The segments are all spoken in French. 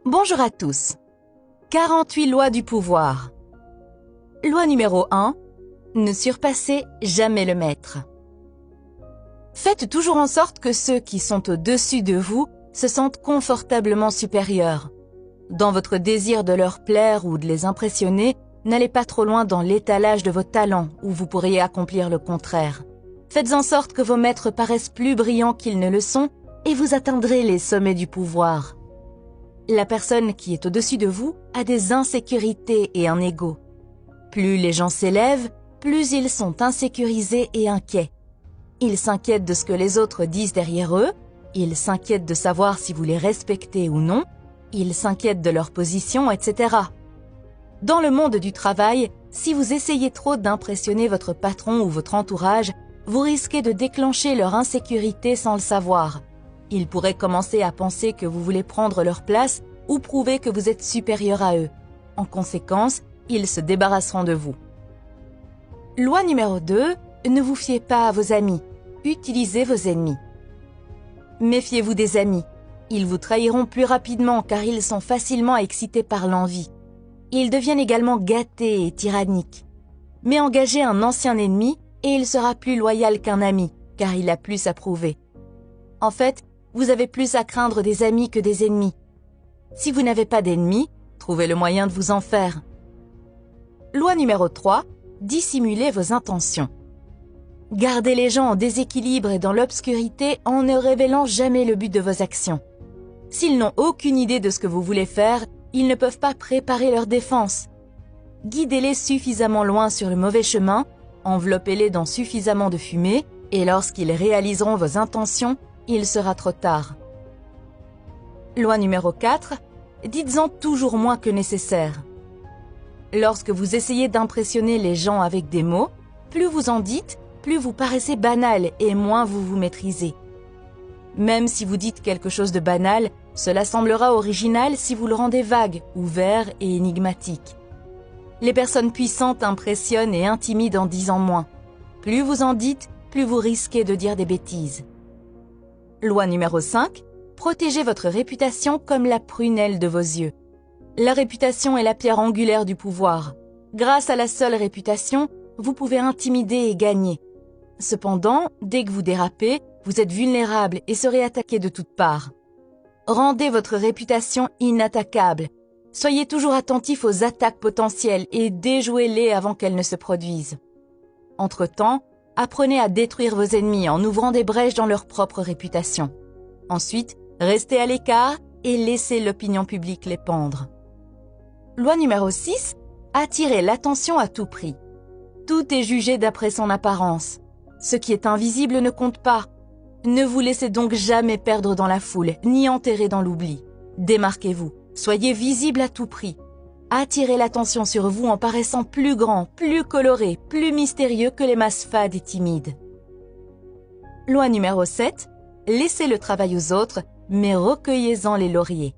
Bonjour à tous. 48 lois du pouvoir. Loi numéro 1. Ne surpassez jamais le maître. Faites toujours en sorte que ceux qui sont au-dessus de vous se sentent confortablement supérieurs. Dans votre désir de leur plaire ou de les impressionner, n'allez pas trop loin dans l'étalage de vos talents où vous pourriez accomplir le contraire. Faites en sorte que vos maîtres paraissent plus brillants qu'ils ne le sont et vous atteindrez les sommets du pouvoir. La personne qui est au-dessus de vous a des insécurités et un ego. Plus les gens s'élèvent, plus ils sont insécurisés et inquiets. Ils s'inquiètent de ce que les autres disent derrière eux, ils s'inquiètent de savoir si vous les respectez ou non, ils s'inquiètent de leur position, etc. Dans le monde du travail, si vous essayez trop d'impressionner votre patron ou votre entourage, vous risquez de déclencher leur insécurité sans le savoir. Ils pourraient commencer à penser que vous voulez prendre leur place ou prouver que vous êtes supérieur à eux. En conséquence, ils se débarrasseront de vous. Loi numéro 2. Ne vous fiez pas à vos amis. Utilisez vos ennemis. Méfiez-vous des amis. Ils vous trahiront plus rapidement car ils sont facilement excités par l'envie. Ils deviennent également gâtés et tyranniques. Mais engagez un ancien ennemi et il sera plus loyal qu'un ami car il a plus à prouver. En fait, vous avez plus à craindre des amis que des ennemis. Si vous n'avez pas d'ennemis, trouvez le moyen de vous en faire. Loi numéro 3. Dissimulez vos intentions. Gardez les gens en déséquilibre et dans l'obscurité en ne révélant jamais le but de vos actions. S'ils n'ont aucune idée de ce que vous voulez faire, ils ne peuvent pas préparer leur défense. Guidez-les suffisamment loin sur le mauvais chemin, enveloppez-les dans suffisamment de fumée, et lorsqu'ils réaliseront vos intentions, il sera trop tard. Loi numéro 4. Dites-en toujours moins que nécessaire. Lorsque vous essayez d'impressionner les gens avec des mots, plus vous en dites, plus vous paraissez banal et moins vous vous maîtrisez. Même si vous dites quelque chose de banal, cela semblera original si vous le rendez vague, ouvert et énigmatique. Les personnes puissantes impressionnent et intimident en disant moins. Plus vous en dites, plus vous risquez de dire des bêtises. Loi numéro 5. Protégez votre réputation comme la prunelle de vos yeux. La réputation est la pierre angulaire du pouvoir. Grâce à la seule réputation, vous pouvez intimider et gagner. Cependant, dès que vous dérapez, vous êtes vulnérable et serez attaqué de toutes parts. Rendez votre réputation inattaquable. Soyez toujours attentif aux attaques potentielles et déjouez-les avant qu'elles ne se produisent. Entre-temps, apprenez à détruire vos ennemis en ouvrant des brèches dans leur propre réputation. Ensuite, restez à l'écart et laissez l'opinion publique les pendre. Loi numéro 6. Attirez l'attention à tout prix. Tout est jugé d'après son apparence. Ce qui est invisible ne compte pas. Ne vous laissez donc jamais perdre dans la foule, ni enterrer dans l'oubli. Démarquez-vous, soyez visible à tout prix. Attirez l'attention sur vous en paraissant plus grand, plus coloré, plus mystérieux que les masses fades et timides. Loi numéro 7. Laissez le travail aux autres, mais recueillez-en les lauriers.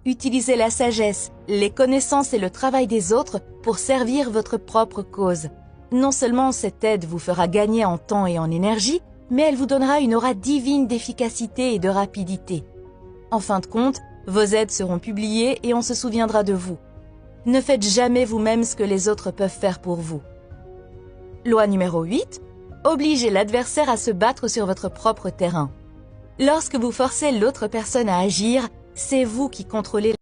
Utilisez la sagesse, les connaissances et le travail des autres pour servir votre propre cause. Non seulement cette aide vous fera gagner en temps et en énergie, mais elle vous donnera une aura divine d'efficacité et de rapidité. En fin de compte, vos aides seront publiées et on se souviendra de vous. Ne faites jamais vous-même ce que les autres peuvent faire pour vous. Loi numéro 8. Obligez l'adversaire à se battre sur votre propre terrain. Lorsque vous forcez l'autre personne à agir, c'est vous qui contrôlez